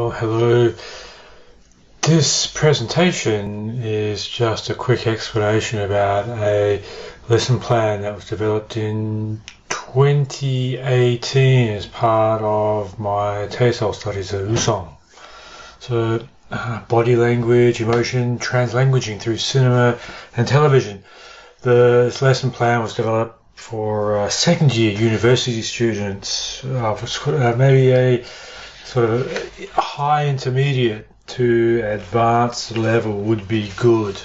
Well, hello. This presentation is just a quick explanation about a lesson plan that was developed in 2018 as part of my TESOL studies at Woosong. So, body language, emotion, translanguaging through cinema and television. This lesson plan was developed for second year university students, maybe a sort of high intermediate to advanced level would be good.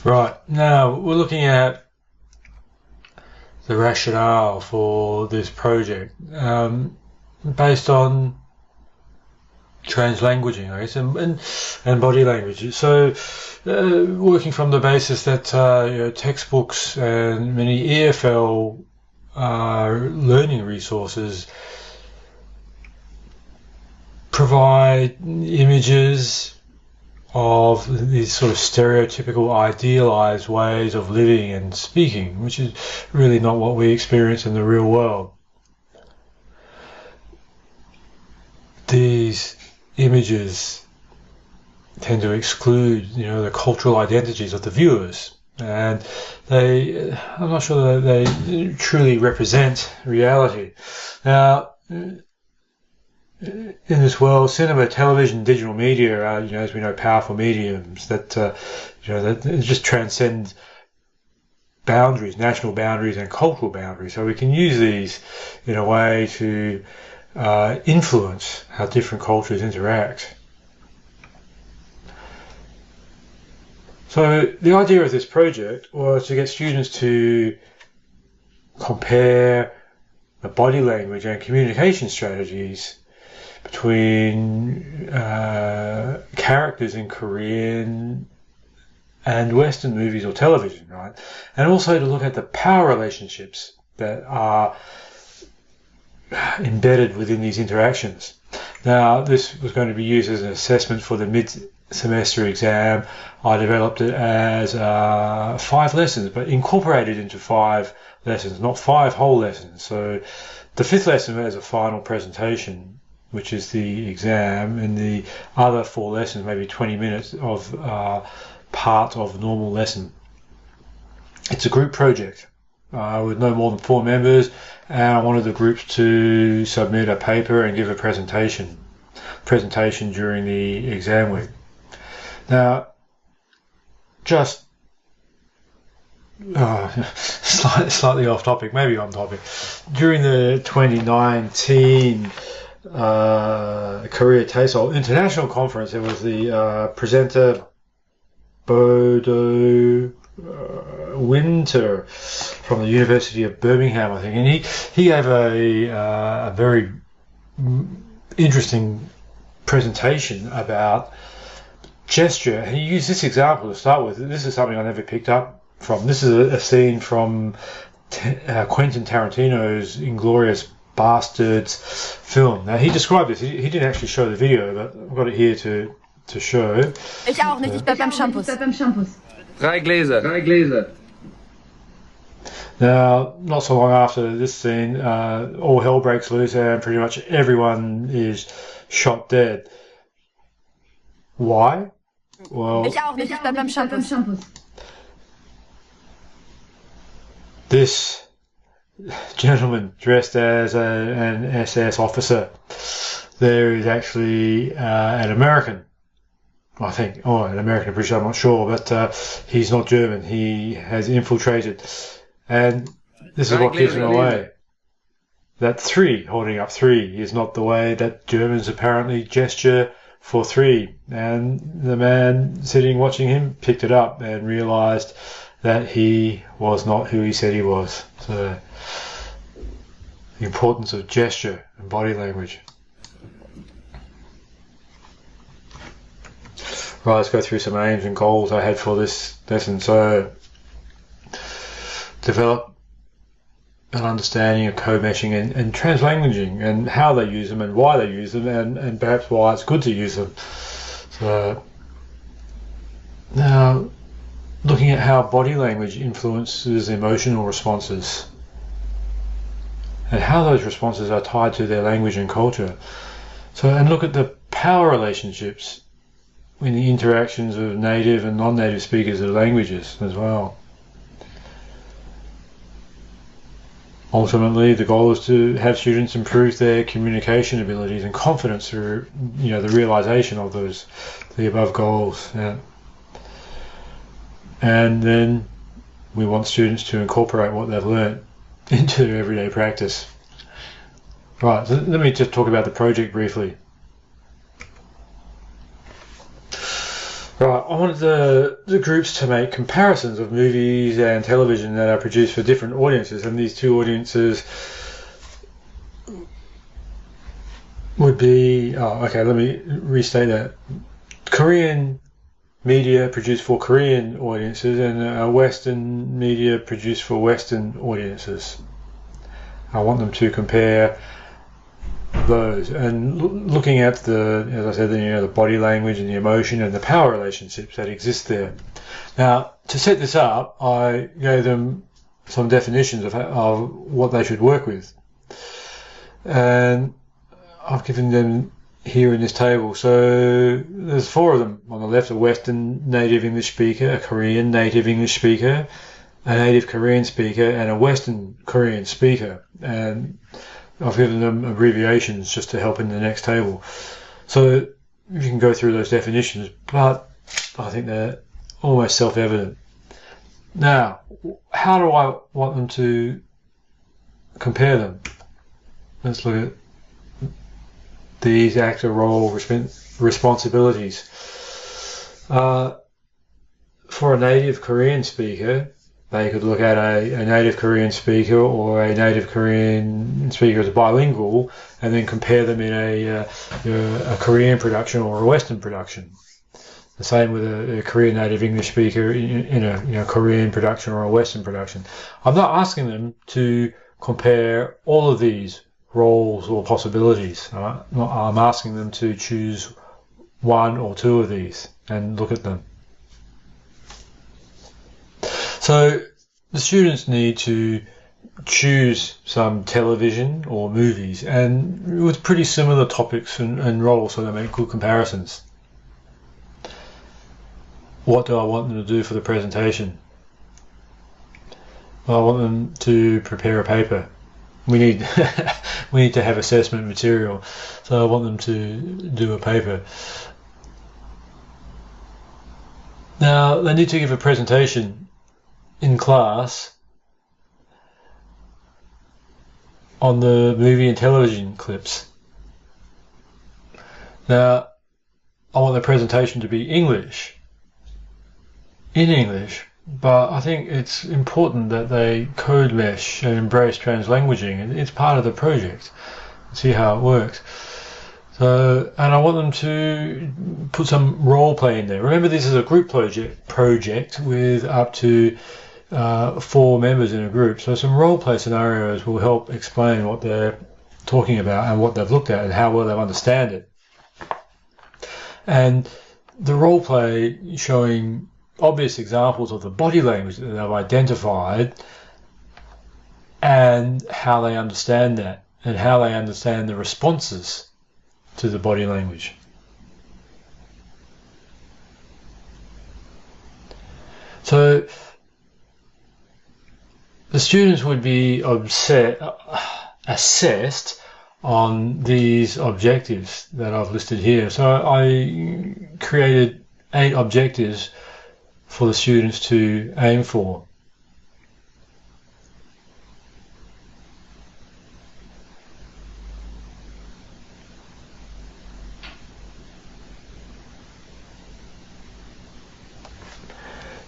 Right, now we're looking at the rationale for this project based on translanguaging, I guess, and body language. So, working from the basis that textbooks and many EFL learning resources provide images of these sort of stereotypical, idealized ways of living and speaking, which is really not what we experience in the real world. These images tend to exclude, the cultural identities of the viewers, and I'm not sure that they truly represent reality. Now, in this world, cinema, television, digital media are, as we know, powerful mediums that, that just transcend boundaries, national boundaries and cultural boundaries. So we can use these in a way to influence how different cultures interact. So the idea of this project was to get students to compare the body language and communication strategies between characters in Korean and Western movies or television, right? And also to look at the power relationships that are embedded within these interactions. Now, this was going to be used as an assessment for the mid-semester exam. I developed it as 5 lessons, but incorporated into 5 lessons, not 5 whole lessons. So the 5th lesson is a final presentation, which is the exam, and the other 4 lessons, maybe 20 minutes of part of a normal lesson. It's a group project with no more than 4 members, and I wanted the groups to submit a paper and give a presentation during the exam week. Now, just slightly off topic, maybe on topic. During the 2019 Korea TESOL International Conference, there was the presenter Bodo Winter from the University of Birmingham, I think, and he gave a very interesting presentation about gesture. He used this example to start with. This is something I never picked up from. This is a scene from Quentin Tarantino's Inglourious Bastards film. Now, he described this. He didn't actually show the video, but I've got it here to show. Ich auch nicht, ich bleib beim Shampoos. 3 Gläser. Now, not so long after this scene, all hell breaks loose and pretty much everyone is shot dead. Why? Well, Ich auch nicht, ich bleib beim Shampoos. This gentleman dressed as an SS officer there is actually an American, I think, or an American British, I'm not sure, but he's not German. He has infiltrated, and this is what gives him away. That 3, holding up 3, is not the way that Germans apparently gesture for 3. And the man sitting watching him picked it up and realized that he was not who he said he was. So, the importance of gesture and body language. Right, let's go through some aims and goals I had for this lesson. So, develop an understanding of co-meshing and translanguaging and how they use them and why they use them and perhaps why it's good to use them. So, now, looking at how body language influences emotional responses and how those responses are tied to their language and culture. So, and look at the power relationships in the interactions of native and non-native speakers of languages as well. Ultimately, the goal is to have students improve their communication abilities and confidence through, the realization of the above goals. Yeah. And then we want students to incorporate what they've learned into their everyday practice. Right, so let me just talk about the project briefly. Right, I wanted the groups to make comparisons of movies and television that are produced for different audiences, and these two audiences would be, let me restate that. Korean media produced for Korean audiences and Western media produced for Western audiences. I want them to compare those and looking at as I said, the body language and the emotion and the power relationships that exist there. Now, to set this up, I gave them some definitions of what they should work with, and I've given them here in this table. So there's 4 of them. On the left, a Western native English speaker, a Korean native English speaker, a native Korean speaker, and a Western Korean speaker. And I've given them abbreviations just to help in the next table. So you can go through those definitions, but I think they're almost self-evident. Now, how do I want them to compare them? Let's look at these actor role responsibilities. For a native Korean speaker, they could look at a native Korean speaker or a native Korean speaker as bilingual, and then compare them in a Korean production or a Western production. The same with a Korean native English speaker in a Korean production or a Western production. I'm not asking them to compare all of these roles or possibilities. I'm asking them to choose 1 or 2 of these and look at them. So the students need to choose some television or movies and with pretty similar topics and roles, so they make good comparisons. What do I want them to do for the presentation? Well, I want them to prepare a paper. We need to have assessment material, so I want them to do a paper. Now, they need to give a presentation in class on the movie and television clips. Now, I want the presentation to be in English, but I think it's important that they code mesh and embrace translanguaging. It's part of the project. See how it works. So, and I want them to put some role play in there. Remember, this is a group project with up to 4 members in a group. So some role play scenarios will help explain what they're talking about and what they've looked at and how well they understand it. And the role play showing obvious examples of the body language that they've identified and how they understand that and how they understand the responses to the body language. So the students would be assessed on these objectives that I've listed here. So I created 8 objectives for the students to aim for.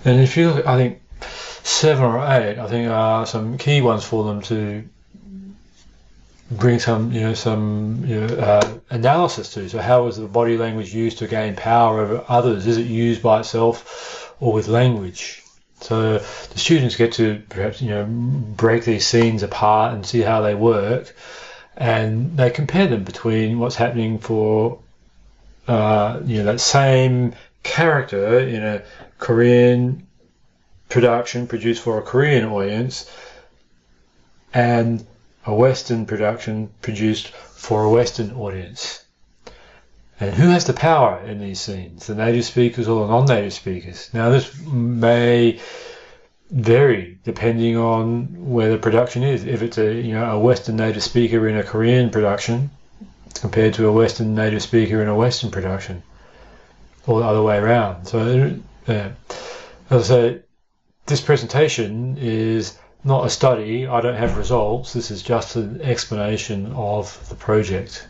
And if you look, I think 7 or 8, I think are some key ones for them to bring some analysis to. So how is the body language used to gain power over others? Is it used by itself or with language? So the students get to perhaps break these scenes apart and see how they work, and they compare them between what's happening for that same character in a Korean production produced for a Korean audience, and a Western production produced for a Western audience. And who has the power in these scenes, the native speakers or the non-native speakers? Now this may vary depending on where the production is. If it's a Western native speaker in a Korean production compared to a Western native speaker in a Western production, or the other way around. So, as I say, this presentation is not a study. I don't have results. This is just an explanation of the project.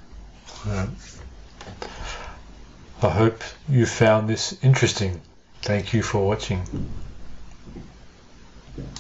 I hope you found this interesting. Thank you for watching.